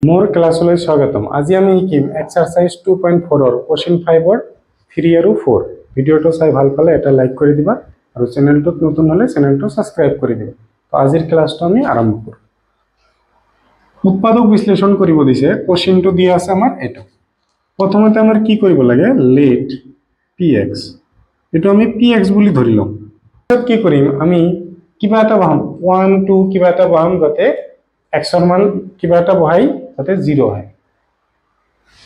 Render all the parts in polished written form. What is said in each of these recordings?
मोर क्लासলৈ স্বাগতম। আজি আমি শিকিম এক্সাৰসাইজ 2.4 ৰ কোশ্চেন 5 ৰ 3 আৰু 4। ভিডিওটো চাই ভাল পালে এটা লাইক কৰি দিবা আৰু চেনেলটো নতুন হলে চেনেলটো সাবস্ক্ৰাইব কৰি দিবা। তো আজিৰ ক্লাসটো আমি আৰম্ভ কৰো। উৎপাদক বিশ্লেষণ কৰিব দিছে, কোশ্চেনটো দিয়া আছে আমাৰ এটা। প্ৰথমতে আমাৰ কি কৰিব লাগে, লেট px, এটো আমি px বুলি ধৰি লম। তাৰপিছত কি কৰিম, আমি কিবা এটা বহাম 1 2 কিবা এটা বহাম যাতে x ৰ মান কিবা এটা বহাই যাতে 0 হয়।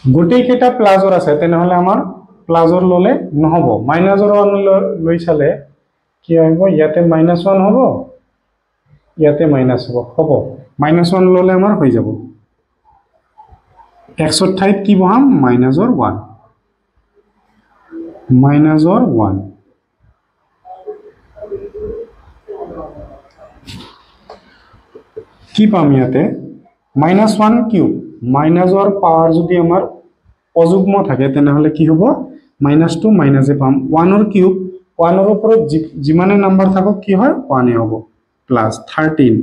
গোটেই কেটা প্লাসৰ আছে তেনেহলে আমাৰ প্লাসৰ ললে নহব, মাইনাসৰ 1 লৈ চালে কি হ'ব, ইয়াতে -1 হ'ব, ইয়াতে মাইনাস হ'ব, -1 ললে আমাৰ হৈ যাব। x ৰ ঠাইত কি বহাম, -1 কি পাম ইয়াতে -1 কিউব, মাইনাসৰ পাৱাৰ যদি আমাৰ অযুগ্ম থাকে তেনেহলে কি হ'ব, -2 মাইনাসে পাম। 1 ৰ কিউব, 1 ৰ ওপৰত যিমানে নাম্বাৰ থাকক কি হয় 1 এ হ'ব, প্লাস 13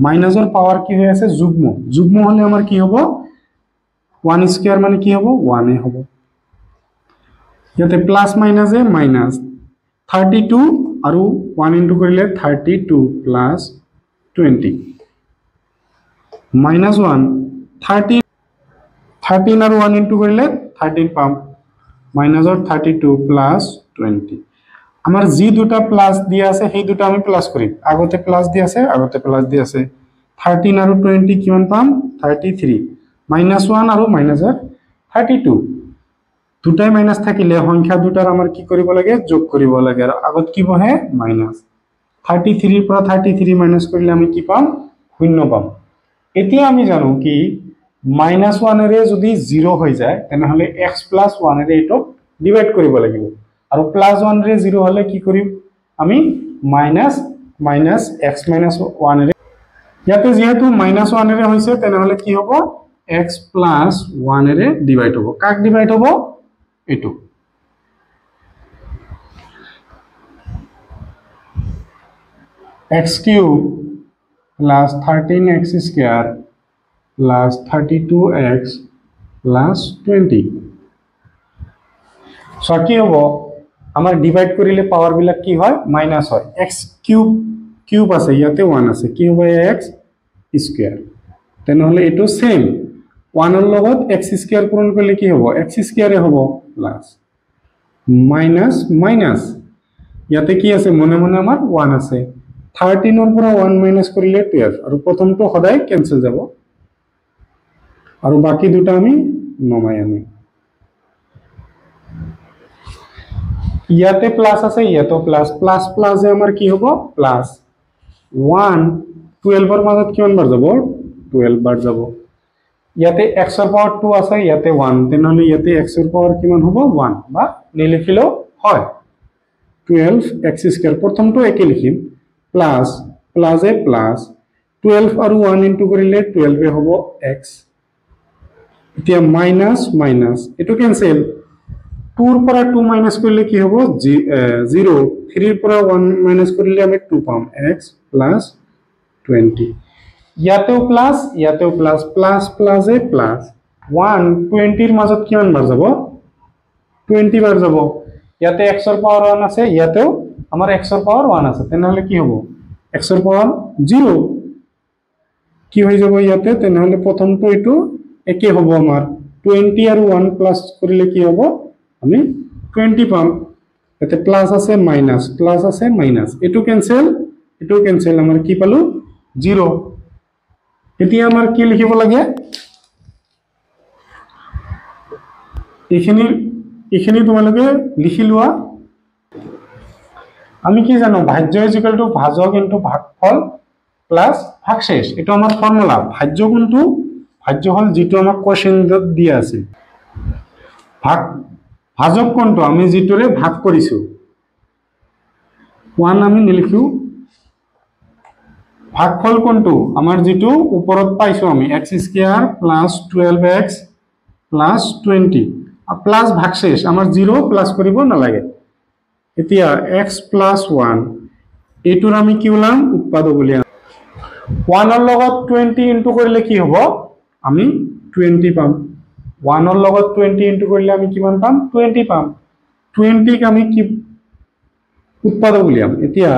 মাইনাসৰ পাৱাৰ কি হৈ আছে, যুগ্ম, যুগ্ম হলে আমাৰ কি হ'ব 1 স্কয়ার মানে কি হ'ব 1 এ হ'ব। ইয়াতে প্লাস মাইনাসে মাইনাস 32 আৰু 1 ইনটু কৰিলে 32 প্লাস 20 -1 13 আৰু 1 ইনটু কৰিলে 13 পাম, মাইনাসৰ 32 প্লাস 20। আমাৰ যি দুটা প্লাস দিয়া আছে সেই দুটা আমি প্লাস কৰিম, আগতে প্লাস দিয়া আছে, আগতে প্লাস দিয়া আছে। 13 আৰু 20 কিমান পাম, 33, -1 আৰু মাইনাসৰ 32, দুটাই মাইনাস থাকিলে সংখ্যা দুটাৰ আমাৰ কি কৰিব লাগে, যোগ কৰিব লাগে, আৰু আগত কি বহে মাইনাস। 33 ৰ পৰা 33 মাইনাস কৰিলে আমি কি পাম, 0 পাম। এতিয়া আমি জানো কি -1 এৰে যদি 0 হৈ যায় তেনেহলে x + 1 এৰে এটো ডিভাইড কৰিব লাগিব, আৰু +1 এৰে 0 হলে কি কৰিম আমি মাইনাস x - 1 এৰে। ইয়াতে যেহেতু -1 এৰে হৈছে তেনেহলে কি হ'ব, x + 1 এৰে ডিভাইড হ'ব। কাক ডিভাইড হ'ব, এটো। x³ plus 13x square plus 32x plus 20। So কি হ'ব, আমাৰ ডিভাইড কৰিলে পাৱাৰ বিলাক কি হয়, মাইনাস হয়। x³ আছে, ইয়াতে 1 আছে, কি হ'ব x স্কয়ার, তেনেহলে এটো সেম 1 ৰ লগত x স্কয়াৰ পূৰণ কৰিলে কি হ'ব, x স্কয়ারে হ'ব, প্লাস মাইনাস মাইনাস, ইয়াতে কি আছে মনে মনে আমাৰ 1 আছে। 13 ৰ পৰা 1 মাইনাস কৰিলে 12, আৰু প্ৰথমটো সদায় ক্যান্সেল যাব, আৰু বাকি দুটা আমি নমাই আনিম। ইয়াতে প্লাস আছে, ইয়াতেও প্লাস, প্লাস প্লাসে আমাৰ কি হ'ব, প্লাস 1 12 ৰ মাজত কিমান বাৰ যাব, 12 বাৰ যাব। ইয়াতে x ৰ পাৱাৰ 2 আছে, ইয়াতে 1, তেনেহলে ইয়াতে x ৰ পাৱাৰ কিমান হ'ব, 1, বা নিলিখিলেও হয় 12x স্কয়াৰ, প্ৰথমটো একে লিখিম, প্লাস প্লাসে প্লাস 12 আৰু 1 ইনটু কৰিলে 12 এ হ'ব x। এতিয়া মাইনাস মাইনাস এটো ক্যান্সেল, 2 ৰ পৰা 2 মাইনাস কৰিলে কি হ'ব, 0, 3 ৰ পৰা 1 মাইনাস কৰিলে আমি 2 পাম, x প্লাস 20। ইয়াতেও প্লাস, ইয়াতেও প্লাস, প্লাস প্লাসে প্লাস 1 20 ৰ মাজত কিমান বাৰ যাব, 20 বাৰ যাব। ইয়াতে x ৰ পাৱাৰ 1 আছে, ইয়াতেও আমাৰ x ৰ পাৱাৰ 1 আছে, তেনেহলে কি হ'ব, x ৰ পাৱাৰ 0 কি হৈ যাব ইয়াতে, তেনেহলে প্ৰথমটো এটো একে হ'ব, আমাৰ 20 আৰু 1 প্লাস কৰিলে কি হ'ব, আমি 20 পাম। ইয়াতে প্লাস আছে মাইনাস, প্লাস আছে মাইনাস, এটো ক্যান্সেল, এটো ক্যান্সেল, আমাৰ কি পালো 0। এতিয়া আমাৰ কি লিখিব লাগে, এইখিনি তোমালোকে লিখি লোৱা। আমি কি জানো, ভাজ্য ইকুয়াল টু ভাজক ইনটু ভাগফল প্লাস ভাগশেষ, এটা আমার ফর্মুলা। ভাজ্য কোনটো, ভাজ্য হল যেটো আমাক কোশ্চেনত দিয়া আছে, ভাজক কোনটো আমি যেটোৰে ভাগ কৰিছো, 1 আমি নিলিখো। ভাগফল কোনটো, আমাৰ যেটো ওপৰত পাইছো আমি x square plus 12x plus 20, plus ভাগশেষ আমাৰ 0 প্লাস কৰিব নালাগে। এতিয়া x প্লাস 1 এইটোৰ আমি কি ওলাম, উৎপাদক উলিয়াম। 1 ৰ লগত 20 ইনটু কৰিলে কি হ'ব, আমি 20 পাম 1 ৰ লগত 20 ইনটু কৰিলে আমি কিমান পাম 20 পাম 20 ক আমি কি উৎপাদক উলিয়াম এতিয়া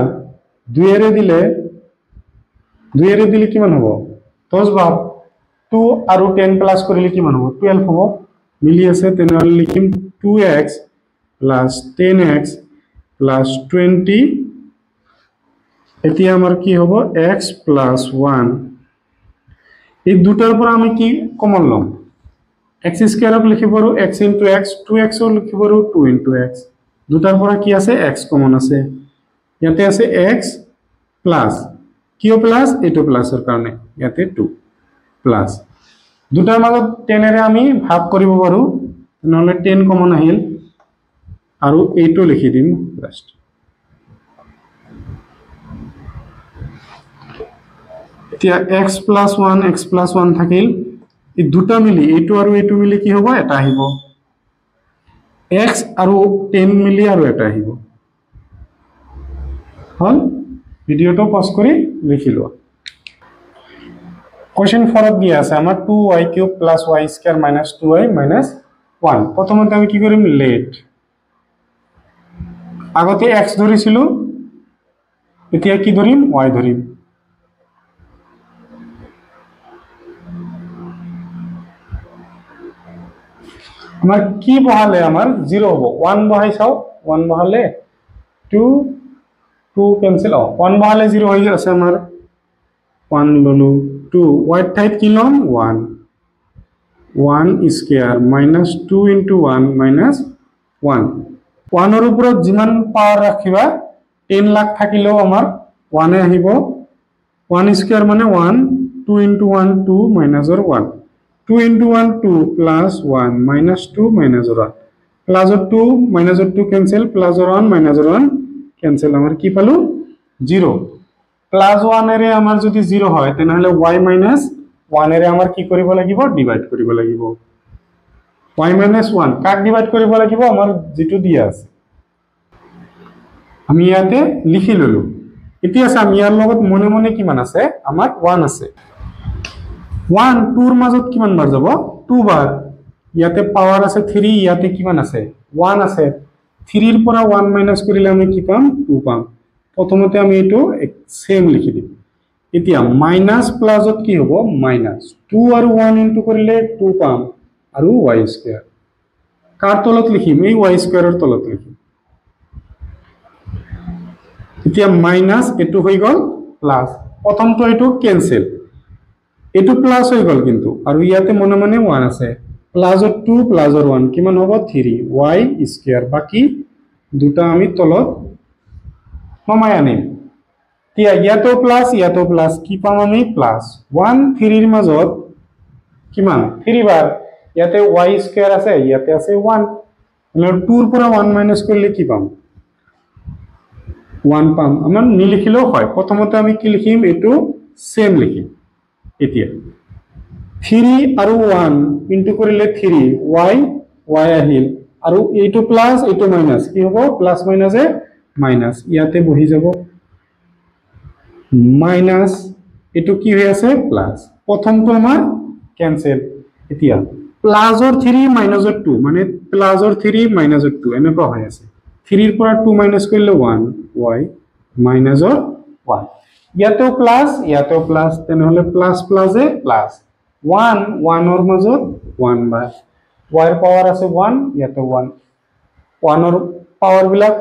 2 এৰে দিলে কিমান হ'ব 10 ভাগ 2 আৰু 10 প্লাস কৰিলে কিমান হ'ব 12 হ'ব মিলি আছে তেনেহলে লিখিম 2x plus 10x plus 20 এতিয়া আমাৰ কি হ'ব x plus 1 এই দুটাৰ পৰা আমি কি কমন লম x স্কয়াৰক লিখিব পাৰো x into x 2x ও লিখিব পাৰো 2 into x দুটাৰ পৰা কি আছে x কমন আছে ইয়াতে আছে x প্লাস কিও প্লাস এটো প্লাসৰ কাৰণে ইয়াতে 2 প্লাস দুটাৰ মাজত 10 এৰে আমি ভাগ কৰিব পাৰো নহলে 10 কমন আহিল আৰু এইটো লিখি দিম জাস্ট এতিয়া x plus 1 থাকিল এই দুটা মিলি এইটো আৰু এইটো মিলি কি হ'ব এটা আহিব x আৰু 10 মিলি আৰু এটা আহিব হল ভিডিওটো পজ কৰি লিখি লোৱা কোশ্চেন 4 ত দিয়া আছে আমাৰ 2y³ + y² - 2y - 1 প্ৰথমতে আমি কি কৰিম লেট আগতে x ধৰিছিলো এতিয়া কি ধৰিম y ধৰিম আমাৰ কি বহালে আমাৰ 0 হ'ব 1 বহাই চাও 1 বহালে 2 কেনসেল 1 বহালে 0 হৈ আছে আমাৰ 1 ললো 2 y ঠাইত কি লম 1 স্কয়াৰ - 2 into 1 minus 1 1 ৰ ওপৰত যিমান পাৱাৰ ৰাখিবা 10 লাখ থাকিলেও আমাৰ 1 এ আহিব 1 স্কয়াৰ মানে 1 2 into 1 2 minus 1 2 into 1 2 plus 1 minus 2 minus 1 plus 2 minus 2 cancel plus 1 minus 1 cancel আমাৰ কি পালো 0 plus 1 এৰে আমাৰ যদি 0 হয় তেনেহলে y minus 1 এৰে আমাৰ কি কৰিব লাগিব ডিভাইড কৰিব লাগিব y minus 1 কাক ডিভাইড কৰিব লাগিব আমাৰ যেটো দিয়া আছে আমি ইয়াতে লিখি ললো এতিয়া আছে আমি ইয়াৰ লগত মনে মনে কিমান আছে আমাৰ 1 আছে 1 2 ৰ মাজত কিমান বাৰ যাব 2 বাৰ ইয়াতে পাৱাৰ আছে 3 ইয়াতে কিমান আছে 1 আছে 3 ৰ পৰা 1 মাইনাস কৰিলে আমি কি পাম 2 পাম প্ৰথমতে আমি এটো সেম লিখি দিম এতিয়া মাইনাস প্লাসত কি হ'ব মাইনাস 2 আৰু 1 ইনটু কৰিলে 2 পাম আৰু y স্কয়াৰ কাৰ তলত লিখিম এই y স্কয়াৰৰ তলত লিখিম এতিয়া মাইনাস এটো হৈ গল প্লাস প্ৰথমটো এটো ক্যান্সেল এটো প্লাস হৈ গল কিন্তু আৰু ইয়াতে মনে মনে 1 আছে প্লাসৰ 2 প্লাসৰ 1 কিমান হ'ব 3 y স্কয়াৰ বাকি দুটা আমি তলত নমাই আনিম তিয়া ইয়াতো প্লাস কি পাম আমি প্লাস 1 3 ৰ মাজত কিমান 3 বাৰ ইয়াতে y স্কয়াৰ আছে ইয়াতে আছে 1 মানে 2 ৰ পৰা 1 মাইনাস কৰিলে কি পাম 1 পাম আমাৰ নিলিখিলেও হয় প্ৰথমতে আমি কি লিখিম এটো সেম লিখিম এতিয়া 3 আৰু 1 ইনটু কৰিলে 3 y আহিল আৰু এইটো প্লাস এইটো মাইনাস কি হ'ব প্লাস মাইনাসে মাইনাস ইয়াতে বহি যাব মাইনাস এটো কি হৈ আছে প্লাস প্ৰথমটো আমাৰ ক্যান্সেল এতিয়া প্লাসৰ 3 মাইনাসৰ 2 মানে প্লাসৰ 3 মাইনাসৰ 2 এনেকুৱা হৈ আছে 3 ৰ পৰা 2 মাইনাস কৰিলে 1 y মাইনাসৰ 1 ইয়াতেও প্লাস তেনেহলে প্লাস প্লাসে প্লাস 1 1 ৰ মাজত 1 বাৰ y ৰ পাৱাৰ আছে 1 ইয়াতে 1 1 ৰ পাৱাৰ বিলাক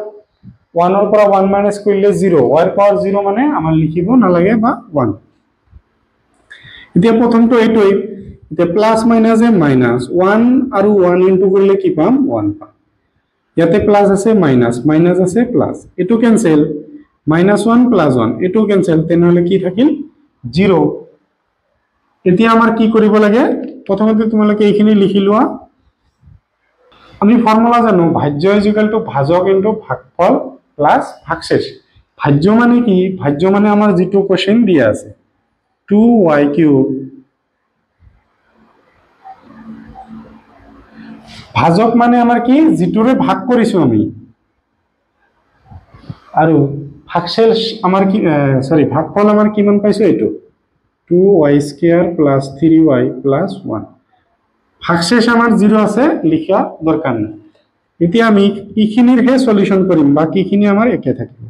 1 ৰ পৰা 1 মাইনাস কৰিলে 0 y ৰ পাৱাৰ 0 মানে আমাৰ লিখিব নালাগে বা 1 এতিয়া প্ৰথমটো এইটোই এতিয়া প্লাস মাইনাসে মাইনাস 1 আৰু 1 ইনটু কৰিলে কি পাম 1 পাম ইয়াতে প্লাস আছে মাইনাস মাইনাস আছে প্লাস এটো ক্যান্সেল -1 + 1 এটো ক্যান্সেল তেনেহলে কি থাকিল 0 এতিয়া আমাৰ কি কৰিব লাগে প্ৰথমতে তোমালোকে এইখিনি লিখি লোৱা আমি ফর্মুলা জানো ভাজ্য = ভাজক * ভাগফল + ভাগশেষ ভাজ্য মানে কি ভাজ্য মানে আমাৰ যেটো কোশ্চেন দিয়া আছে 2y³ ভাজক মানে আমাৰ কি যেটোৰে ভাগ কৰিছো আমি আৰু ভাগশেষ আমাৰ কি ভাগফল আমাৰ কিমান পাইছো এটো 2y² প্লাস 3y প্লাস 1 ভাগশেষ আমাৰ 0 আছে লিখা দৰকাৰ নেই এতিয়া আমি ইখিনিৰ হে সলিউশন কৰিম বাকিখিনি আমাৰ একে থাকিব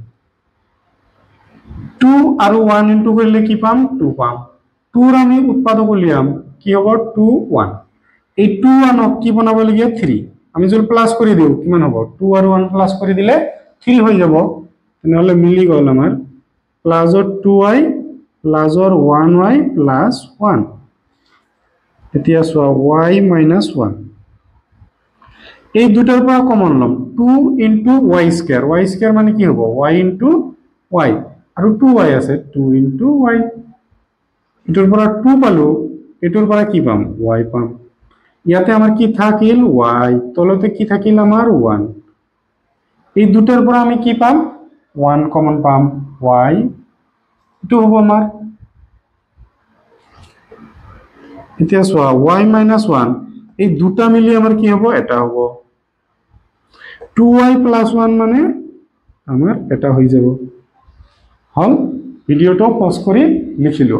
2 আৰু 1 ইনটু কৰিলে কি পাম 2 পাম 2 ৰ আমি উৎপাদক উলিয়াম কি হ'ব 2 1 এই 2 1 কি বনাব লাগে 3 আমি যদি প্লাস কৰি দিও কিমান হ'ব 2 আৰু 1 প্লাস কৰি দিলে 3 হৈ যাব তেনেহলে মিলি গল আমাৰ প্লাসৰ 2y প্লাসৰ 1y প্লাস 1 এতিয়া চোৱা y minus 1 এই দুটাৰ পৰা কমন লম 2 into y² মানে কি হ'ব y into y আৰু 2y আছে 2 into y এটোৰ পৰা 2 পালো এটোৰ পৰা কি পাম y পাম ইয়াতে আমাৰ কি থাকিল y তলতে কি থাকিল আমাৰ 1 এই দুটাৰ পৰা আমি কি পাম 1 কমন পাম y এটো হ'ব আমাৰ এতিয়া চোৱা y minus 1 এই দুটা মিলি আমাৰ কি হ'ব এটা হ'ব 2y plus 1 মানে আমাৰ এটা হৈ যাব হল ভিডিওটো পজ কৰি লিখিলো